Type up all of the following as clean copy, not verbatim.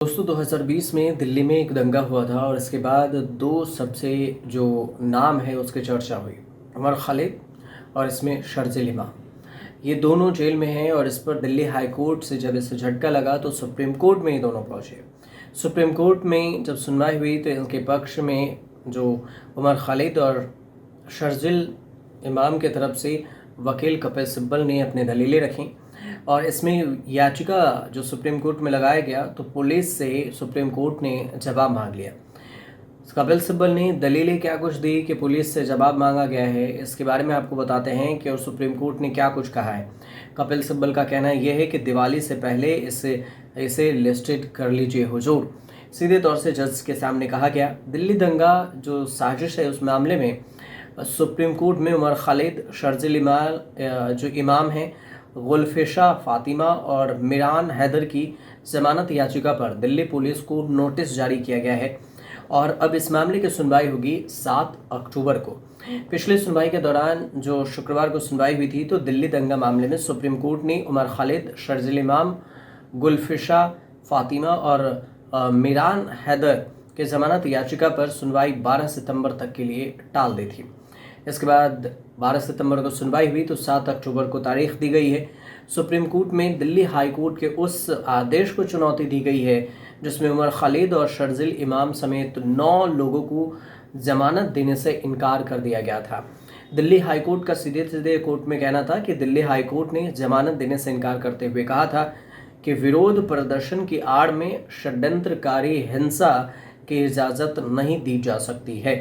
दोस्तों 2020 में दिल्ली में एक दंगा हुआ था और इसके बाद दो सबसे जो नाम है उसकी चर्चा हुई, उमर खालिद और इसमें शर्जिल इमाम। ये दोनों जेल में हैं और इस पर दिल्ली हाई कोर्ट से जब इसे झटका लगा तो सुप्रीम कोर्ट में ये दोनों पहुंचे। सुप्रीम कोर्ट में जब सुनवाई हुई तो इनके पक्ष में जो उमर खालिद और शर्जिल इमाम की तरफ से वकील कपिल सिब्बल ने अपनी दलीलें रखी और इसमें याचिका जो सुप्रीम कोर्ट में लगाया गया तो पुलिस से सुप्रीम कोर्ट ने जवाब मांग लिया। कपिल सिब्बल ने दलीलें क्या कुछ दी कि पुलिस से जवाब मांगा गया है, इसके बारे में आपको बताते हैं कि और सुप्रीम कोर्ट ने क्या कुछ कहा है। कपिल सिब्बल का कहना यह है कि दिवाली से पहले इसे लिस्टेड कर लीजिए हुजूर। सीधे तौर से जज के सामने कहा गया, दिल्ली दंगा जो साजिश है उस मामले में सुप्रीम कोर्ट में उमर खालिद, शर्जिल इमाम जो इमाम हैं, गुलफिशा फातिमा और मिरान हैदर की जमानत याचिका पर दिल्ली पुलिस को नोटिस जारी किया गया है और अब इस मामले की सुनवाई होगी 7 अक्टूबर को। पिछली सुनवाई के दौरान जो शुक्रवार को सुनवाई हुई थी तो दिल्ली दंगा मामले में सुप्रीम कोर्ट ने उमर खालिद, शर्जिल इमाम, गुलफिशा फातिमा और मिरान हैदर के जमानत याचिका पर सुनवाई 12 सितंबर तक के लिए टाल दी थी। इसके बाद 12 सितंबर को सुनवाई हुई तो 7 अक्टूबर को तारीख दी गई है। सुप्रीम कोर्ट में दिल्ली हाई कोर्ट के उस आदेश को चुनौती दी गई है जिसमें उमर खालिद और शर्जिल इमाम समेत 9 लोगों को जमानत देने से इनकार कर दिया गया था। दिल्ली हाई कोर्ट का सीधे सीधे कोर्ट में कहना था कि दिल्ली हाई कोर्ट ने जमानत देने से इनकार करते हुए कहा था कि विरोध प्रदर्शन की आड़ में षड्यंत्रकारी हिंसा की इजाज़त नहीं दी जा सकती है।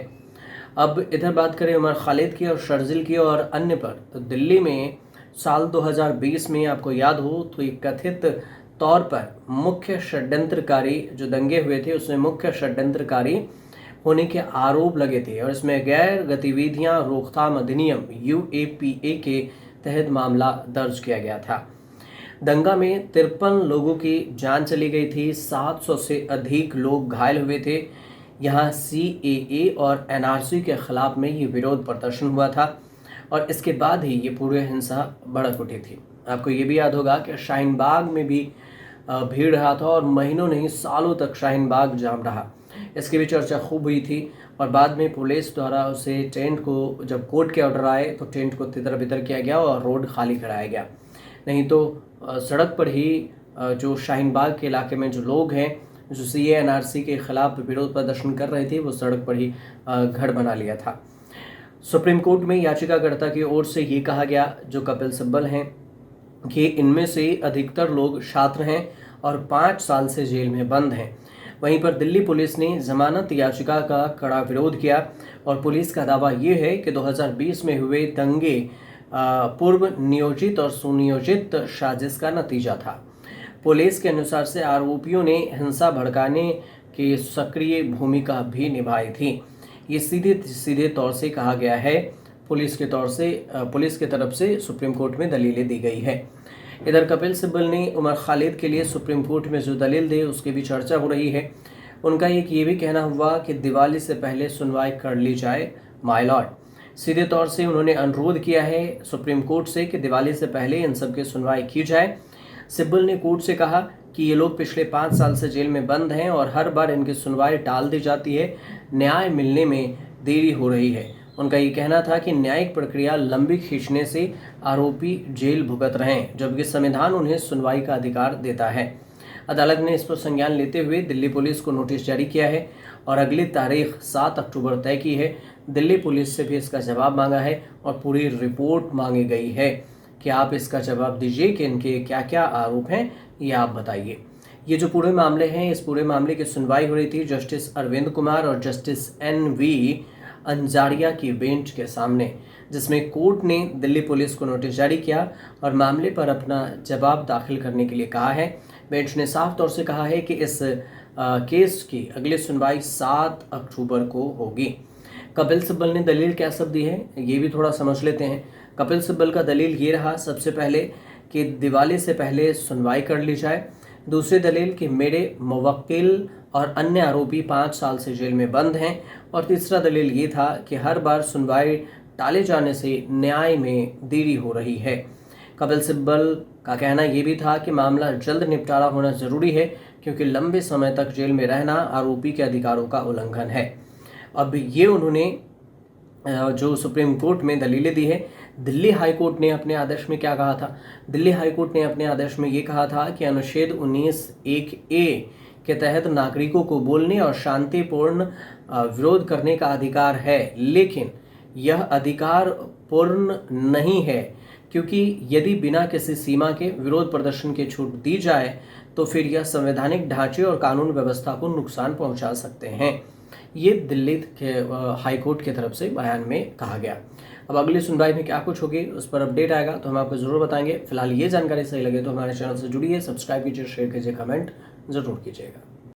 अब इधर बात करें उमर खालिद की और शर्जिल की और अन्य पर, तो दिल्ली में साल 2020 में आपको याद हो तो एक कथित तौर पर मुख्य षड्यंत्रकारी जो दंगे हुए थे उसमें मुख्य षड्यंत्रकारी होने के आरोप लगे थे और इसमें गैर गतिविधियां रोकथाम अधिनियम UAPA के तहत मामला दर्ज किया गया था। दंगा में 53 लोगों की जान चली गई थी, 700 से अधिक लोग घायल हुए थे। यहाँ CAA और NRC के खिलाफ में ये विरोध प्रदर्शन हुआ था और इसके बाद ही ये पूरी हिंसा भड़क उठी थी। आपको ये भी याद होगा कि शाहीन बाग में भी भीड़ रहा था और महीनों नहीं सालों तक शाहीन बाग जाम रहा। इसकी भी चर्चा खूब हुई थी और बाद में पुलिस द्वारा उसे टेंट को, जब कोर्ट के ऑर्डर आए तो टेंट को तितर बितर किया गया और रोड खाली कराया गया। नहीं तो सड़क पर ही जो शाहीन बाग के इलाके में जो लोग हैं जो CAA NRC के खिलाफ विरोध प्रदर्शन कर रहे थे वो सड़क पर ही घर बना लिया था। सुप्रीम कोर्ट में याचिकाकर्ता की ओर से ये कहा गया जो कपिल सिब्बल हैं कि इनमें से अधिकतर लोग छात्र हैं और 5 साल से जेल में बंद हैं। वहीं पर दिल्ली पुलिस ने जमानत याचिका का कड़ा विरोध किया और पुलिस का दावा ये है कि 2020 में हुए दंगे पूर्व नियोजित और सुनियोजित साजिश का नतीजा था। पुलिस के अनुसार से आरोपियों ने हिंसा भड़काने की सक्रिय भूमिका भी निभाई थी। ये सीधे सीधे तौर से कहा गया है। पुलिस की तरफ से सुप्रीम कोर्ट में दलीलें दी गई है। इधर कपिल सिब्बल ने उमर खालिद के लिए सुप्रीम कोर्ट में जो दलील दी उसकी भी चर्चा हो रही है। उनका ये भी कहना हुआ कि दिवाली से पहले सुनवाई कर ली जाए माय लॉर्ड। सीधे तौर से उन्होंने अनुरोध किया है सुप्रीम कोर्ट से कि दिवाली से पहले इन सब की सुनवाई की जाए। सिब्बल ने कोर्ट से कहा कि ये लोग पिछले 5 साल से जेल में बंद हैं और हर बार इनकी सुनवाई टाल दी जाती है, न्याय मिलने में देरी हो रही है। उनका ये कहना था कि न्यायिक प्रक्रिया लंबी खींचने से आरोपी जेल भुगत रहे हैं जबकि संविधान उन्हें सुनवाई का अधिकार देता है। अदालत ने इस पर संज्ञान लेते हुए दिल्ली पुलिस को नोटिस जारी किया है और अगली तारीख 7 अक्टूबर तय की है। दिल्ली पुलिस से भी इसका जवाब मांगा है और पूरी रिपोर्ट मांगी गई है कि आप इसका जवाब दीजिए कि इनके क्या क्या आरोप हैं, ये आप बताइए। ये जो पूरे मामले हैं, इस पूरे मामले की सुनवाई हो रही थी जस्टिस अरविंद कुमार और जस्टिस NV अंजारिया की बेंच के सामने, जिसमें कोर्ट ने दिल्ली पुलिस को नोटिस जारी किया और मामले पर अपना जवाब दाखिल करने के लिए कहा है। बेंच ने साफ तौर से कहा है कि इस केस की अगली सुनवाई 7 अक्टूबर को होगी। कपिल सिब्बल ने दलील क्या सब दी है ये भी थोड़ा समझ लेते हैं। कपिल सिब्बल का दलील ये रहा सबसे पहले कि दिवाली से पहले सुनवाई कर ली जाए। दूसरी दलील कि मेरे मुवक्किल और अन्य आरोपी 5 साल से जेल में बंद हैं। और तीसरा दलील ये था कि हर बार सुनवाई टाले जाने से न्याय में देरी हो रही है। कपिल सिब्बल का कहना ये भी था कि मामला जल्द निपटारा होना जरूरी है क्योंकि लंबे समय तक जेल में रहना आरोपी के अधिकारों का उल्लंघन है। अब ये उन्होंने जो सुप्रीम कोर्ट में दलीलें दी है। दिल्ली हाई कोर्ट ने अपने आदेश में क्या कहा था? दिल्ली हाई कोर्ट ने अपने आदेश में ये कहा था कि अनुच्छेद 19(1)(a) के तहत नागरिकों को बोलने और शांतिपूर्ण विरोध करने का अधिकार है, लेकिन यह अधिकार पूर्ण नहीं है, क्योंकि यदि बिना किसी सीमा के विरोध प्रदर्शन की छूट दी जाए तो फिर यह संवैधानिक ढांचे और कानून व्यवस्था को नुकसान पहुंचा सकते हैं। ये दिल्ली के हाई कोर्ट की तरफ से बयान में कहा गया। अब अगली सुनवाई में क्या कुछ होगी उस पर अपडेट आएगा तो हम आपको ज़रूर बताएंगे। फिलहाल ये जानकारी सही लगे तो हमारे चैनल से जुड़िए, सब्सक्राइब कीजिए, शेयर कीजिए, कमेंट ज़रूर कीजिएगा।